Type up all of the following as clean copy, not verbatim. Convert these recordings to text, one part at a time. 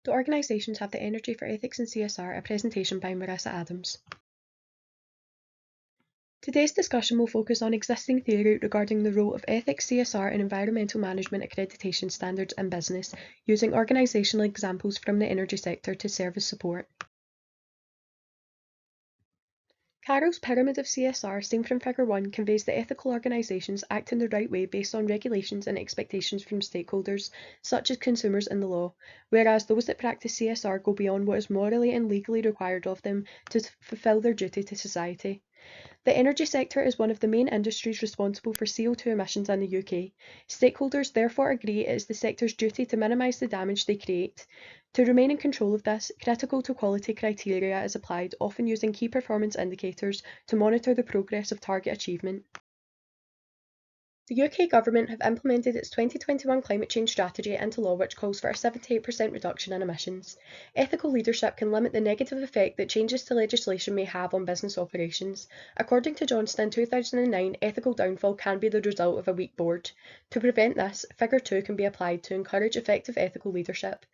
Do organisations have the energy for ethics and CSR? A presentation by Marissa Adams. Today's discussion will focus on existing theory regarding the role of ethics, CSR, and environmental management accreditation standards in business, using organisational examples from the energy sector to serve as support. Carroll's pyramid of CSR, seen from Figure 1, conveys that ethical organisations act in the right way based on regulations and expectations from stakeholders, such as consumers and the law, whereas those that practice CSR go beyond what is morally and legally required of them to fulfil their duty to society. The energy sector is one of the main industries responsible for CO2 emissions in the UK. Stakeholders therefore agree it is the sector's duty to minimise the damage they create. To remain in control of this, critical to quality criteria is applied, often using key performance indicators to monitor the progress of target achievement. The UK Government have implemented its 2021 climate change strategy into law, which calls for a 78% reduction in emissions. Ethical leadership can limit the negative effect that changes to legislation may have on business operations. According to Johnston in 2009, ethical downfall can be the result of a weak board. To prevent this, Figure 2 can be applied to encourage effective ethical leadership.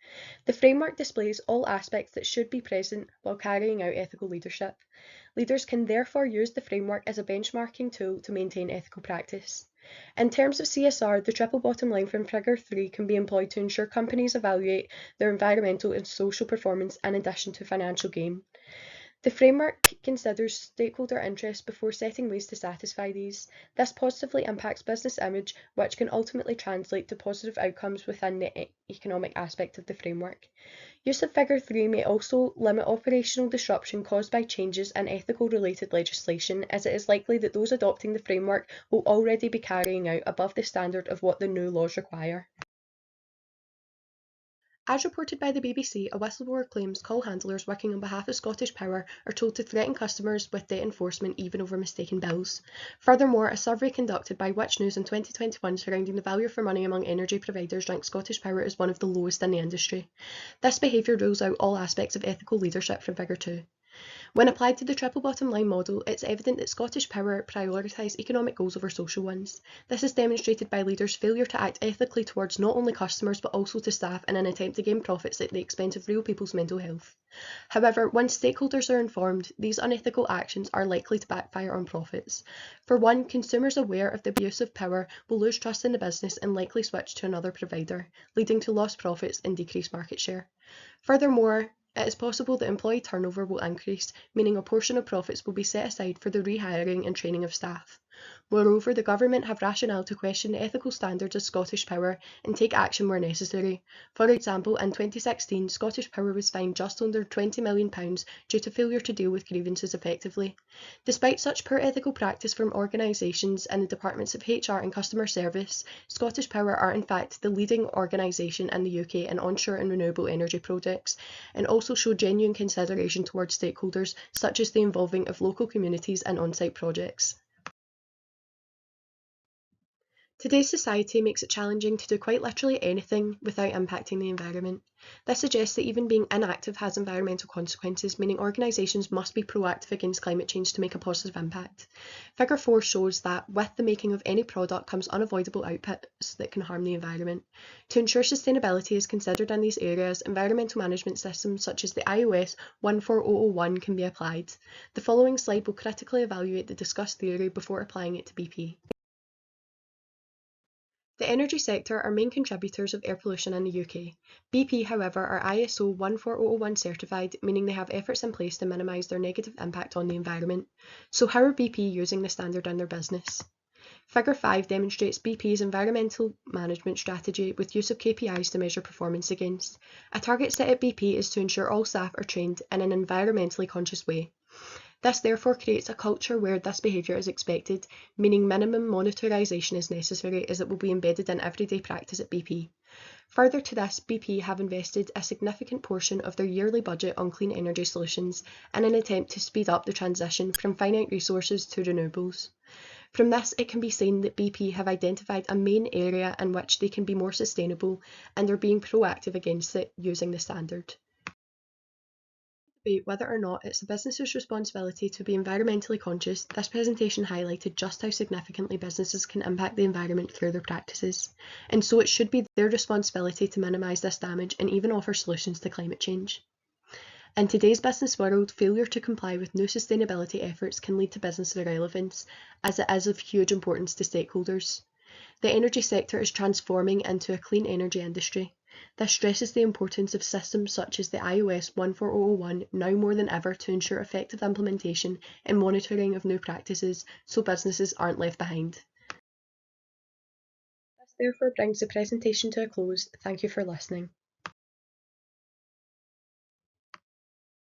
The framework displays all aspects that should be present while carrying out ethical leadership. Leaders can therefore use the framework as a benchmarking tool to maintain ethical practice. In terms of CSR, the triple bottom line from Figure 3 can be employed to ensure companies evaluate their environmental and social performance in addition to financial gain. The framework considers stakeholder interests before setting ways to satisfy these. This positively impacts business image, which can ultimately translate to positive outcomes within the economic aspect of the framework. Use of Figure 3 may also limit operational disruption caused by changes in ethical-related legislation, as it is likely that those adopting the framework will already be carrying out above the standard of what the new laws require. As reported by the BBC, a whistleblower claims call handlers working on behalf of Scottish Power are told to threaten customers with debt enforcement even over mistaken bills. Furthermore, a survey conducted by Which News in 2021 surrounding the value for money among energy providers ranked Scottish Power as one of the lowest in the industry. This behaviour rules out all aspects of ethical leadership from Figure 2. When applied to the triple bottom line model, it's evident that Scottish Power prioritise economic goals over social ones. This is demonstrated by leaders' failure to act ethically towards not only customers but also to staff in an attempt to gain profits at the expense of real people's mental health. However, once stakeholders are informed, these unethical actions are likely to backfire on profits. For one, consumers aware of the abuse of power will lose trust in the business and likely switch to another provider, leading to lost profits and decreased market share. Furthermore, it is possible that employee turnover will increase, meaning a portion of profits will be set aside for the rehiring and training of staff. Moreover, the government have rationale to question the ethical standards of Scottish Power and take action where necessary. For example, in 2016, Scottish Power was fined just under £20 million due to failure to deal with grievances effectively. Despite such poor ethical practice from organisations in the departments of HR and customer service, Scottish Power are in fact the leading organisation in the UK in onshore and renewable energy projects, and also show genuine consideration towards stakeholders, such as the involving of local communities in on-site projects. Today's society makes it challenging to do quite literally anything without impacting the environment. This suggests that even being inactive has environmental consequences, meaning organisations must be proactive against climate change to make a positive impact. Figure 4 shows that with the making of any product comes unavoidable outputs that can harm the environment. To ensure sustainability is considered in these areas, environmental management systems such as the iOS 14001 can be applied. The following slide will critically evaluate the discussed theory before applying it to BP. The energy sector are main contributors of air pollution in the UK. BP, however, are ISO 14001 certified, meaning they have efforts in place to minimise their negative impact on the environment. So how are BP using the standard in their business? Figure 5 demonstrates BP's environmental management strategy with use of KPIs to measure performance against. A target set at BP is to ensure all staff are trained in an environmentally conscious way. This therefore creates a culture where this behaviour is expected, meaning minimum monitorisation is necessary as it will be embedded in everyday practice at BP. Further to this, BP have invested a significant portion of their yearly budget on clean energy solutions in an attempt to speed up the transition from finite resources to renewables. From this, it can be seen that BP have identified a main area in which they can be more sustainable, and they're being proactive against it using the standard. Debate whether or not it's a business's responsibility to be environmentally conscious, this presentation highlighted just how significantly businesses can impact the environment through their practices, and so it should be their responsibility to minimise this damage and even offer solutions to climate change. In today's business world, failure to comply with new sustainability efforts can lead to business irrelevance, as it is of huge importance to stakeholders. The energy sector is transforming into a clean energy industry. This stresses the importance of systems such as the iOS 14001 now more than ever to ensure effective implementation and monitoring of new practices so businesses aren't left behind. This therefore brings the presentation to a close. Thank you for listening.